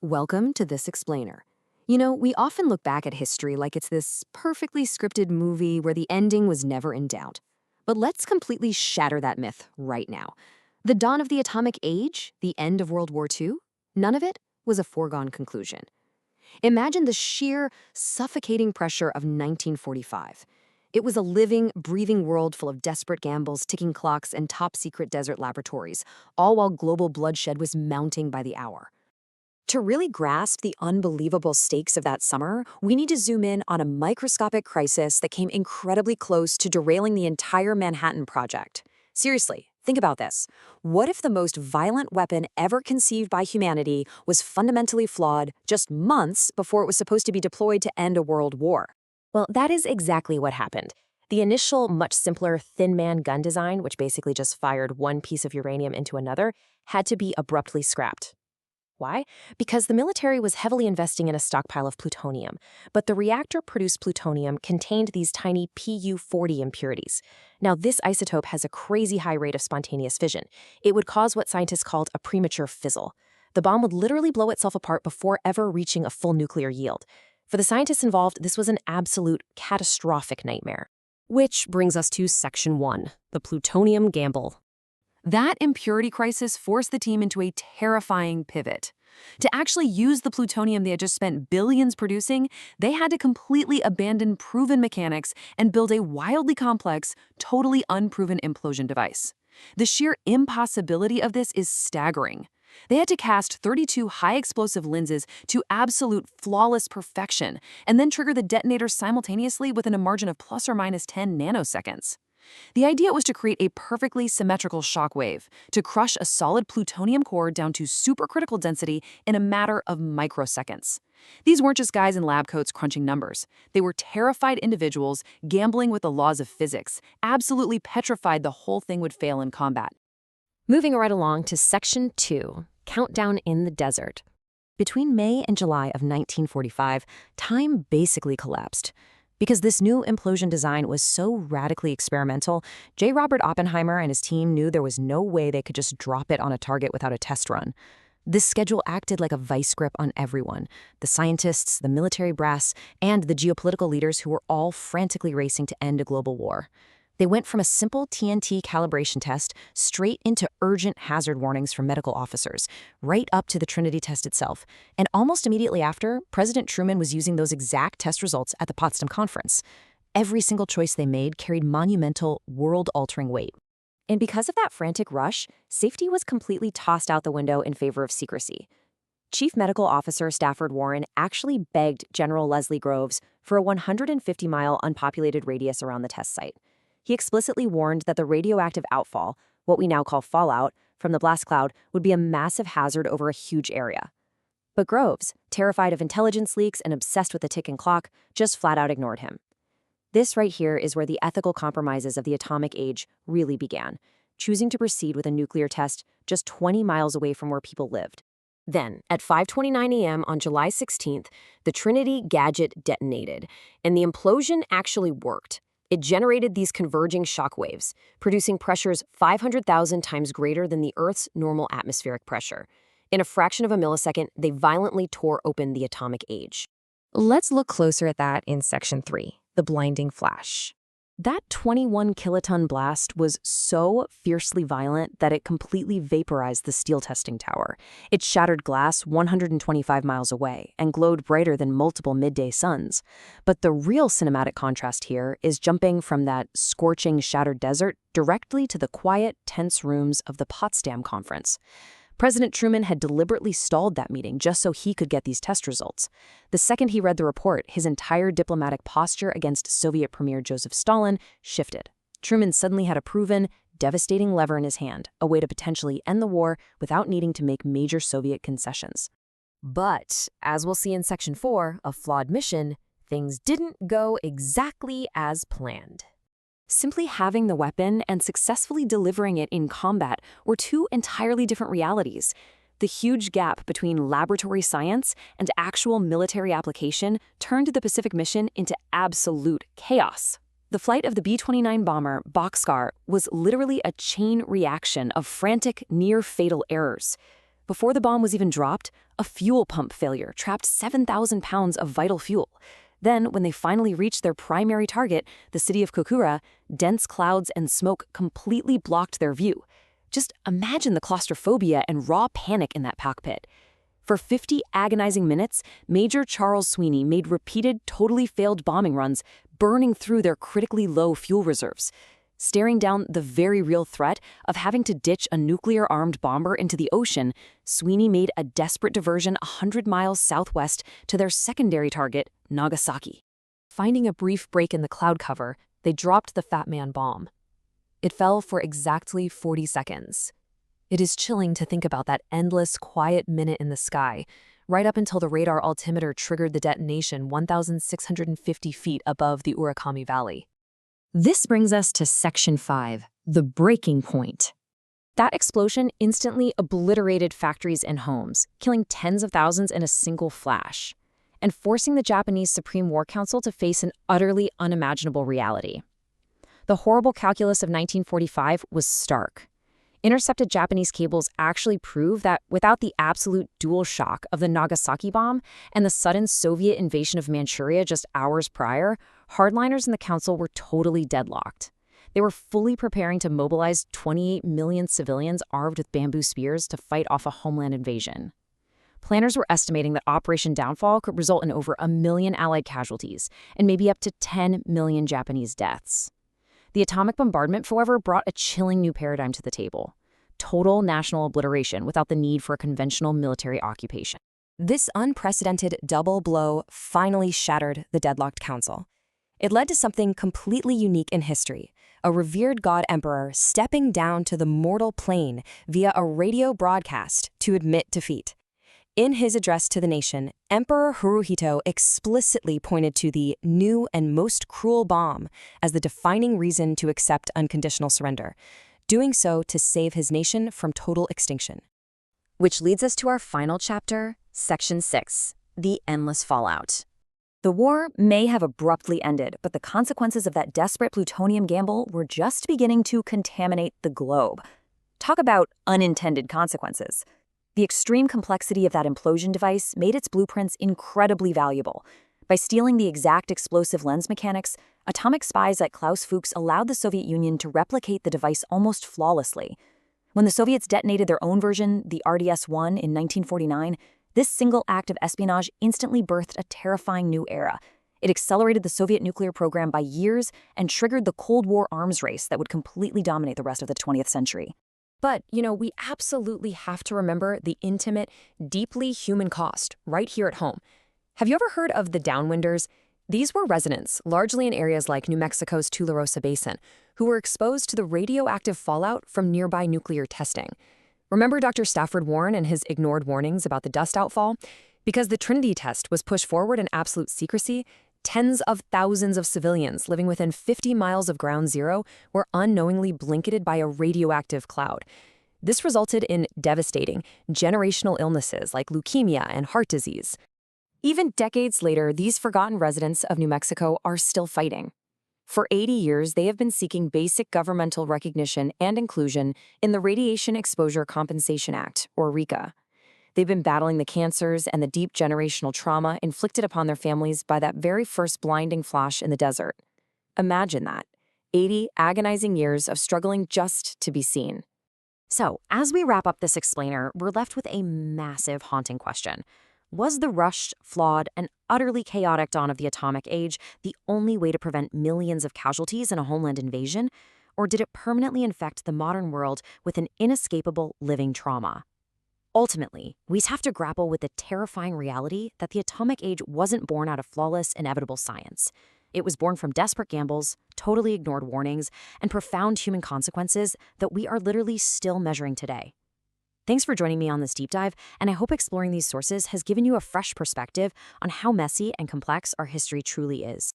Welcome to This Explainer. We often look back at history like it's this perfectly scripted movie where the ending was never in doubt. But let's completely shatter that myth right now. The dawn of the atomic age, the end of World War II, none of it was a foregone conclusion. Imagine the sheer, suffocating pressure of 1945. It was a living, breathing world full of desperate gambles, ticking clocks, and top-secret desert laboratories, all while global bloodshed was mounting by the hour. To really grasp the unbelievable stakes of that summer, we need to zoom in on a microscopic crisis that came incredibly close to derailing the entire Manhattan Project. Seriously, think about this. What if the most violent weapon ever conceived by humanity was fundamentally flawed just months before it was supposed to be deployed to end a world war? Well, that is exactly what happened. The initial, much simpler Thin Man gun design, which basically just fired one piece of uranium into another, had to be abruptly scrapped. Why? Because the military was heavily investing in a stockpile of plutonium, but the reactor-produced plutonium contained these tiny Pu-40 impurities. Now, this isotope has a crazy high rate of spontaneous fission. It would cause what scientists called a premature fizzle. The bomb would literally blow itself apart before ever reaching a full nuclear yield. For the scientists involved, this was an absolute catastrophic nightmare. Which brings us to Section 1, the plutonium gamble. That impurity crisis forced the team into a terrifying pivot. To actually use the plutonium they had just spent billions producing, they had to completely abandon proven mechanics and build a wildly complex, totally unproven implosion device. The sheer impossibility of this is staggering. They had to cast 32 high-explosive lenses to absolute flawless perfection and then trigger the detonator simultaneously within a margin of plus or minus 10 nanoseconds. The idea was to create a perfectly symmetrical shock wave, to crush a solid plutonium core down to supercritical density in a matter of microseconds. These weren't just guys in lab coats crunching numbers. They were terrified individuals gambling with the laws of physics, absolutely petrified the whole thing would fail in combat. Moving right along to Section 2, Countdown in the Desert. Between May and July of 1945, time basically collapsed. Because this new implosion design was so radically experimental, J. Robert Oppenheimer and his team knew there was no way they could just drop it on a target without a test run. This schedule acted like a vice grip on everyone, the scientists, the military brass, and the geopolitical leaders who were all frantically racing to end a global war. They went from a simple TNT calibration test straight into urgent hazard warnings from medical officers, right up to the Trinity Test itself. And almost immediately after, President Truman was using those exact test results at the Potsdam Conference. Every single choice they made carried monumental, world-altering weight. And because of that frantic rush, safety was completely tossed out the window in favor of secrecy. Chief Medical Officer Stafford Warren actually begged General Leslie Groves for a 150-mile unpopulated radius around the test site. He explicitly warned that the radioactive outfall, what we now call fallout, from the blast cloud would be a massive hazard over a huge area. But Groves, terrified of intelligence leaks and obsessed with the ticking clock, just flat out ignored him. This right here is where the ethical compromises of the atomic age really began, choosing to proceed with a nuclear test just 20 miles away from where people lived. Then, at 5:29 a.m. on July 16th, the Trinity gadget detonated, and the implosion actually worked. It generated these converging shock waves, producing pressures 500,000 times greater than the Earth's normal atmospheric pressure. In a fraction of a millisecond, they violently tore open the atomic age. Let's look closer at that in Section 3, the blinding flash. That 21 kiloton blast was so fiercely violent that it completely vaporized the steel testing tower. It shattered glass 125 miles away and glowed brighter than multiple midday suns. But the real cinematic contrast here is jumping from that scorching, shattered desert directly to the quiet, tense rooms of the Potsdam Conference. President Truman had deliberately stalled that meeting just so he could get these test results. The second he read the report, his entire diplomatic posture against Soviet Premier Joseph Stalin shifted. Truman suddenly had a proven, devastating lever in his hand, a way to potentially end the war without needing to make major Soviet concessions. But, as we'll see in Section 4, a flawed mission, things didn't go exactly as planned. Simply having the weapon and successfully delivering it in combat were two entirely different realities. The huge gap between laboratory science and actual military application turned the Pacific mission into absolute chaos. The flight of the B-29 bomber, Boxcar, was literally a chain reaction of frantic, near-fatal errors. Before the bomb was even dropped, A fuel pump failure trapped 7,000 pounds of vital fuel. Then, when they finally reached their primary target, the city of Kokura, dense clouds and smoke completely blocked their view. Just imagine the claustrophobia and raw panic in that cockpit. For 50 agonizing minutes, Major Charles Sweeney made repeated, totally failed bombing runs, burning through their critically low fuel reserves. Staring down the very real threat of having to ditch a nuclear-armed bomber into the ocean, Sweeney made a desperate diversion 100 miles southwest to their secondary target, Nagasaki. Finding a brief break in the cloud cover, they dropped the Fat Man bomb. It fell for exactly 40 seconds. It is chilling to think about that endless, quiet minute in the sky, right up until the radar altimeter triggered the detonation 1,650 feet above the Urakami Valley. This brings us to Section 5, the breaking point. That explosion instantly obliterated factories and homes, killing tens of thousands in a single flash, and forcing the Japanese Supreme War Council to face an utterly unimaginable reality. The horrible calculus of 1945 was stark. Intercepted Japanese cables actually prove that without the absolute dual shock of the Nagasaki bomb and the sudden Soviet invasion of Manchuria just hours prior, hardliners in the council were totally deadlocked. They were fully preparing to mobilize 28 million civilians armed with bamboo spears to fight off a homeland invasion. Planners were estimating that Operation Downfall could result in over 1 million Allied casualties and maybe up to 10 million Japanese deaths. The atomic bombardment, however, brought a chilling new paradigm to the table: total national obliteration without the need for a conventional military occupation. This unprecedented double blow finally shattered the deadlocked council. It led to something completely unique in history: a revered god emperor stepping down to the mortal plane via a radio broadcast to admit defeat. In his address to the nation, Emperor Hirohito explicitly pointed to the new and most cruel bomb as the defining reason to accept unconditional surrender, doing so to save his nation from total extinction. Which leads us to our final chapter, Section 6, the endless fallout. The war may have abruptly ended, but the consequences of that desperate plutonium gamble were just beginning to contaminate the globe. Talk about unintended consequences. The extreme complexity of that implosion device made its blueprints incredibly valuable. By stealing the exact explosive lens mechanics, atomic spies like Klaus Fuchs allowed the Soviet Union to replicate the device almost flawlessly. When the Soviets detonated their own version, the RDS-1, in 1949, this single act of espionage instantly birthed a terrifying new era. It accelerated the Soviet nuclear program by years and triggered the Cold War arms race that would completely dominate the rest of the 20th century. But, we absolutely have to remember the intimate, deeply human cost right here at home. Have you ever heard of the downwinders? These were residents, largely in areas like New Mexico's Tularosa Basin, who were exposed to the radioactive fallout from nearby nuclear testing. Remember Dr. Stafford Warren and his ignored warnings about the dust outfall? Because the Trinity Test was pushed forward in absolute secrecy, tens of thousands of civilians living within 50 miles of ground zero were unknowingly blanketed by a radioactive cloud. This resulted in devastating, generational illnesses like leukemia and heart disease. Even decades later, these forgotten residents of New Mexico are still fighting. For 80 years, they have been seeking basic governmental recognition and inclusion in the Radiation Exposure Compensation Act, or RECA. They've been battling the cancers and the deep generational trauma inflicted upon their families by that very first blinding flash in the desert. Imagine that. 80 agonizing years of struggling just to be seen. So, as we wrap up this explainer, we're left with a massive, haunting question. Was the rushed, flawed, and utterly chaotic dawn of the atomic age the only way to prevent millions of casualties in a homeland invasion? Or did it permanently infect the modern world with an inescapable living trauma? Ultimately, we have to grapple with the terrifying reality that the atomic age wasn't born out of flawless, inevitable science. It was born from desperate gambles, totally ignored warnings, and profound human consequences that we are literally still measuring today. Thanks for joining me on this deep dive, and I hope exploring these sources has given you a fresh perspective on how messy and complex our history truly is.